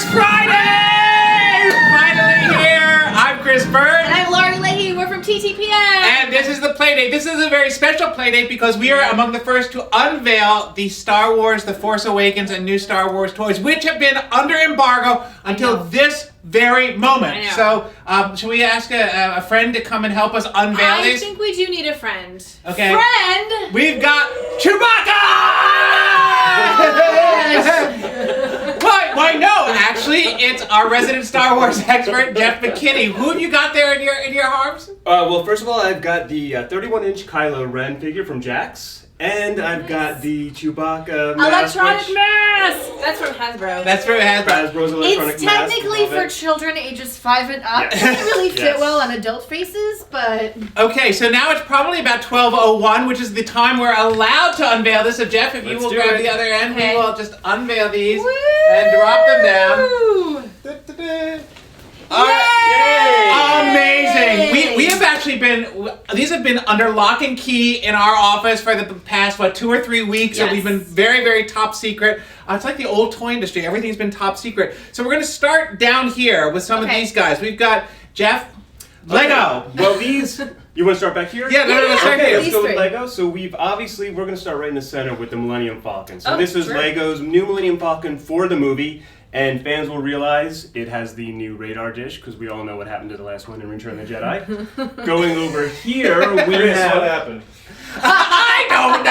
It's Friday! Finally here! I'm Chris Bird. And I'm Laurie Leahy. We're from TTPN. And this is the Playdate. This is a very special Playdate because we are among the first to unveil the Star Wars The Force Awakens and new Star Wars toys, which have been under embargo until this very moment. I know. So, should we ask a friend to come and help us unveil these? I think we do need a friend. Okay. Friend! We've got Chewbacca! Why no? Actually, it's our resident Star Wars expert, Jeff McKinney. Who have you got there in your arms? Well, first of all, I've got the 31-inch Kylo Ren figure from Jax, and I've got the Chewbacca mask. Electronic mask! That's from Hasbro. That's from Hasbro. Hasbro's electronic It's mask. technically Love for it. children ages 5 and up. Yes. It doesn't really fit Yes. well on adult faces, but... Okay, so now it's probably about 12:01, which is the time we're allowed to unveil this. So Jeff, if you Let's will do grab it. the other end, Okay. we will just unveil these Woo! and drop them down. Woo! All right. Yay! Amazing. We have actually these have been under lock and key in our office for the past, 2 or 3 weeks. So Yes. we've been very, very top secret. It's like the old toy industry. Everything's been top secret. So we're going to start down here with some of Okay. these guys. We've got Jeff, Lego. Well, these... You want to start back here? Yeah, no, start Okay, here. let's go with These Lego. So we're going to start right in the center with the Millennium Falcon. So Oh, this is sure. Lego's new Millennium Falcon for the movie, and fans will realize it has the new radar dish, because we all know what happened to the last one in Return of the Jedi. Going over here, we Chris, have... what happened? I know.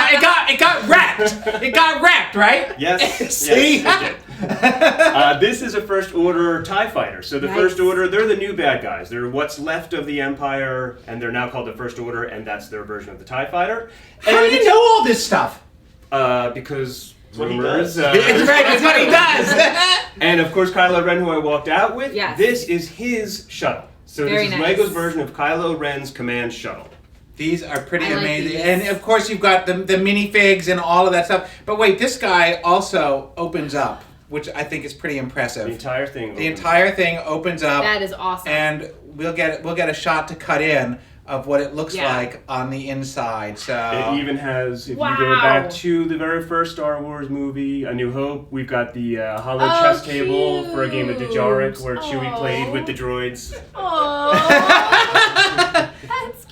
It got wrecked. It got wrecked, right? Yes. See? Yes, it did. This is a First Order TIE fighter. So the Nice. First Order, they're the new bad guys. They're what's left of the Empire, and they're now called the First Order, and that's their version of the TIE fighter. How do you know all this stuff? Because what he rumors. does. It's right. It's what he does. And of course, Kylo Ren, who I walked out with, Yes. this is his shuttle. So Very this is nice. Lego's version of Kylo Ren's command shuttle. These are pretty I like amazing. these. And of course you've got the minifigs and all of that stuff. But wait, this guy also opens up, which I think is pretty impressive. The entire thing. The entire thing opens up, That is awesome. and we'll get a shot to cut in of what it looks Yeah. like on the inside. So It even has, if you Wow. go back to the very first Star Wars movie, A New Hope, we've got the hollow Oh, chess table for a game of cute. Dejarik where Chewie Aw. played with the droids. Aww.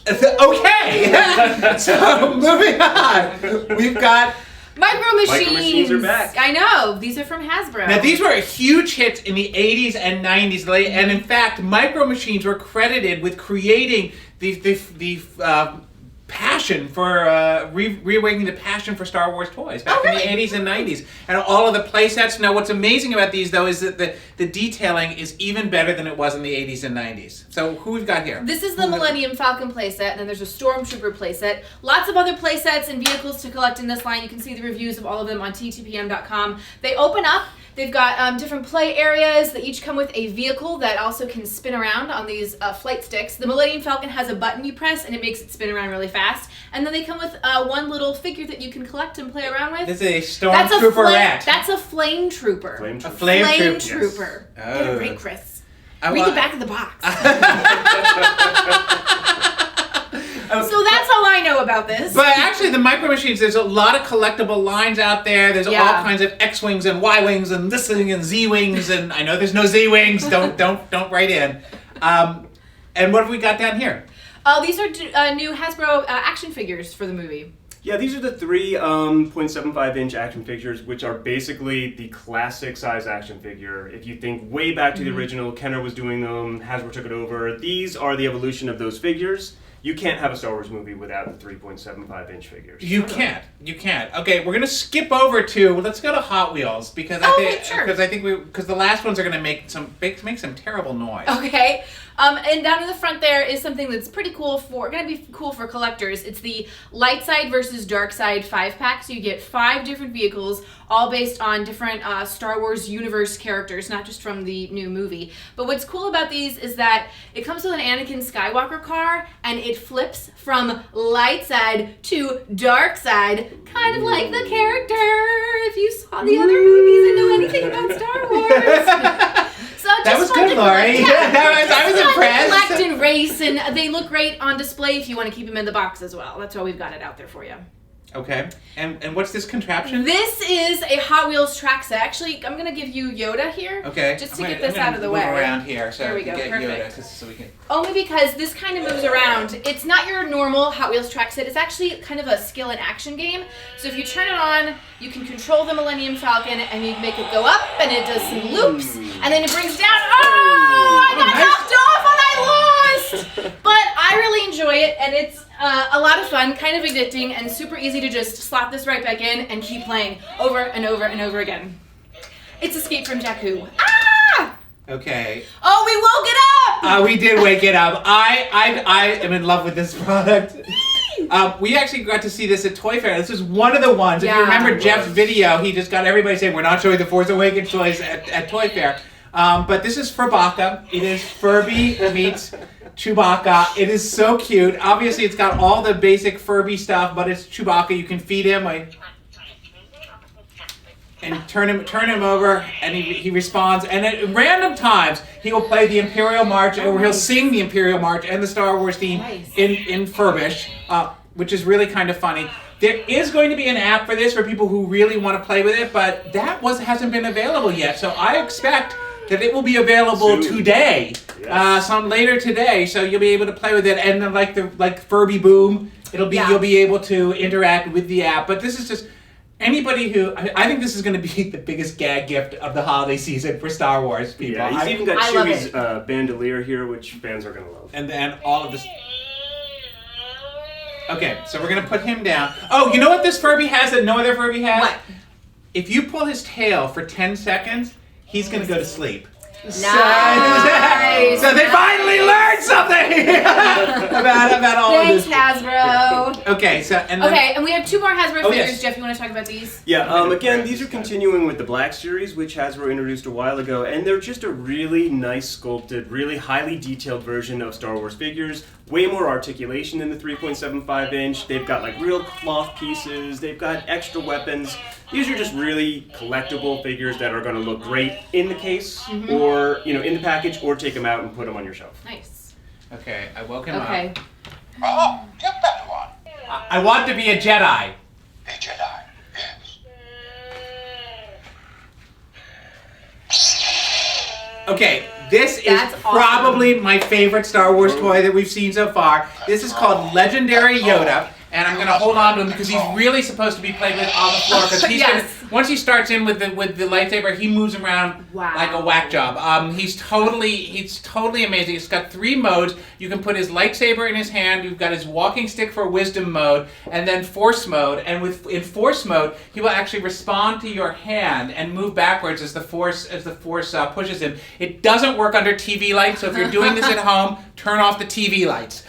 That's okay. So moving on, we've got. Micro Machines. Machines are back. I know. These are from Hasbro. Now, these were huge hits in the 80s and 90s, and in fact, Micro Machines were credited with creating the passion for reawakening the passion for Star Wars toys back in the 80s and 90s, and all of the play sets. Now, what's amazing about these though is that the detailing is even better than it was in the 80s and 90s. So, who we've got here? This is the Millennium Falcon playset, and then there's a Stormtrooper playset. Lots of other playsets and vehicles to collect in this line. You can see the reviews of all of them on ttpm.com. They open up. They've got different play areas that each come with a vehicle that also can spin around on these flight sticks. The Millennium Falcon has a button you press, and it makes it spin around really fast. And then they come with one little figure that you can collect and play around with. This is a That's a Stormtrooperette. That's a Flame Trooper. Flame A Trooper. flame trooper. Trooper. Yes. Get Oh. it right, Chris. I Read wa- the back of the box. So that's all I know about this. But actually, the Micro Machines, there's a lot of collectible lines out there. There's all Yeah. kinds of X-Wings and Y-Wings and this thing and Z-Wings, and I know there's no Z-Wings. Don't write in. And what have we got down here? These are new Hasbro action figures for the movie. Yeah, these are the three 0.75-inch action figures, which are basically the classic size action figure. If you think way back to the original, Kenner was doing them, Hasbro took it over. These are the evolution of those figures. You can't have a Star Wars movie without the 3.75-inch figures. You can't. Okay, we're gonna skip over to. Let's go to Hot Wheels because Okay, sure. because the last ones are gonna make some terrible noise. Okay. And down in the front there is something that's pretty cool gonna be cool for collectors. It's the Light Side versus Dark Side 5-pack. So you get 5 different vehicles, all based on different Star Wars universe characters, not just from the new movie. But what's cool about these is that it comes with an Anakin Skywalker car, and it flips from light side to dark side, kind of like the character if you saw the other movies and know anything about Star Wars. So That was good, Laurie. I was impressed. Collect and race, and they look great on display if you want to keep them in the box as well. That's why we've got it out there for you. Okay. And what's this contraption? This is a Hot Wheels track set. Actually, I'm gonna give you Yoda here. Okay. Just to I'm get gonna- this I'm out of the gonna way. move around here so There we I can go, get perfect. Yoda, so we can. Only because this kind of moves around. It's not your normal Hot Wheels track set. It's actually kind of a skill and action game. So if you turn it on, you can control the Millennium Falcon and you make it go up and it does some loops and then it brings down. Oh, I got knocked off and I lost! But I really enjoy it and it's a lot of fun, kind of addicting, and super easy to just slap this right back in and keep playing over and over and over again. It's Escape from Jakku. Ah! Okay. Oh, we woke it up! We did wake it up. I am in love with this product. We actually got to see this at Toy Fair. This is one of the ones. If Yeah. you remember Jeff's video, he just got everybody saying we're not showing the Force Awakens toys at Toy Fair. But this is Furbacca. It is Furby meets Chewbacca. It is so cute. Obviously, it's got all the basic Furby stuff, but it's Chewbacca. You can feed him and turn him over, and he responds. And at random times, he will play the Imperial March, or he'll sing the Imperial March and the Star Wars theme Nice. in Furbish, which is really kind of funny. There is going to be an app for this for people who really want to play with it, but that hasn't been available yet. So I expect that it will be available Soon. today, Yes. some later today. So you'll be able to play with it, and then like Furby Boom, you'll be able to interact with the app. But this is just anybody who I think this is going to be the biggest gag gift of the holiday season for Star Wars people. Yeah, he's even got I love Chewie's it. bandolier here, which fans are gonna love. And then all of this. Okay, so we're gonna put him down. Oh, you know what this Furby has that no other Furby has? What? If you pull his tail for 10 seconds, he's gonna go to sleep. Nice. So they finally learned something about all Thanks, of this. Hasbro. Okay, so and then, Okay, and we have two more Hasbro Oh, figures. yes. Jeff, you want to talk about these? Yeah, again, these are continuing with the Black Series, which Hasbro introduced a while ago, and they're just a really nice sculpted, really highly detailed version of Star Wars figures. Way more articulation in the 3.75 inch. They've got like real cloth pieces. They've got extra weapons. These are just really collectible figures that are going to look great in the case, or in the package, or take them out and put them on your shelf. Nice. Okay, I woke him Okay. up. Oh, you Padawan. I want to be a Jedi. A Jedi, yes. Okay, this is That's awesome. probably my favorite Star Wars toy that we've seen so far. This is called Legendary Yoda, and I'm gonna hold on to him because he's really supposed to be played with on the floor. Because Yes. once he starts in with the lightsaber, he moves around Wow. like a whack job. He's totally amazing. It's got 3 modes. You can put his lightsaber in his hand. You've got his walking stick for wisdom mode, and then force mode. And in force mode, he will actually respond to your hand and move backwards as the force pushes him. It doesn't work under TV lights, so if you're doing this at home, turn off the TV lights.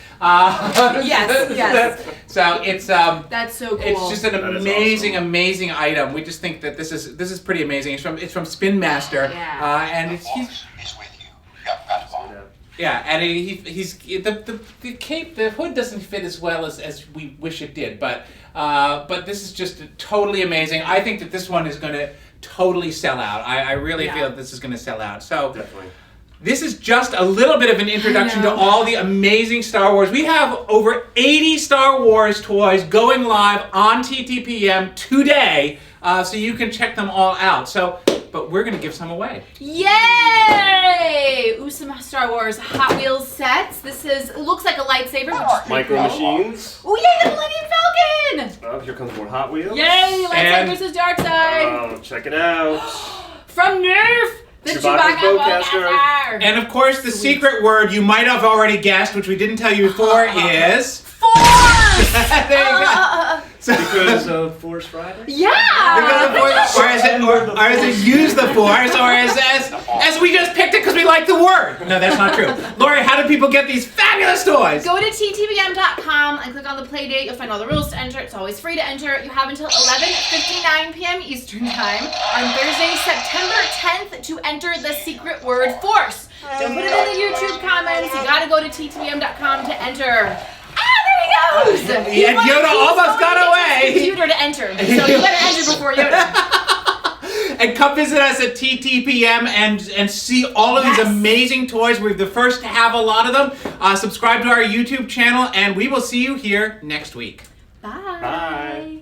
Yes. So it's That's so cool. it's just an That is amazing, awesome. amazing item. We just think that this is pretty amazing. It's from Spin Master, Yeah. and The he's Force is with you, young Padawan. yeah, and he's the cape, the hood doesn't fit as well as we wish it did, but this is just totally amazing. I think that this one is going to totally sell out. I really Yeah. feel that this is going to sell out. So. Definitely. This is just a little bit of an introduction to know. all the amazing Star Wars. We have over 80 Star Wars toys going live on TTPM today, so you can check them all out. But we're going to give some away. Yay! Ooh, some Star Wars Hot Wheels sets. It looks like a lightsaber. Which is pretty Micro cool. machines. Ooh, yay, the Millennium Falcon! Oh, here comes more Hot Wheels. Yay, lightsaber And- versus dark side. Oh, check it out. From Nerf, the Chewbacca's Chewbacca bowcaster. bowcaster. And of course, the secret word you might have already guessed, which we didn't tell you before, is... Force! There you go. So- Because of Force Friday? Yeah! or is it use the force, or as we just picked it because we like the word? No, that's not true. Lori, how do people get these fabulous toys? Go to ttbm.com and click on the play date. You'll find all the rules to enter. It's always free to enter. You have until 11:59 p.m. Eastern Time on Thursday, September 10th to enter the secret word force. Don't put it in the YouTube comments. You gotta go to ttbm.com to enter. There he goes! And He Yoda he's almost got going to away. his computer to enter. So you better enter before Yoda. And come visit us at TTPM and see all of these Yes. amazing toys. We're the first to have a lot of them. Subscribe to our YouTube channel, and we will see you here next week. Bye. Bye.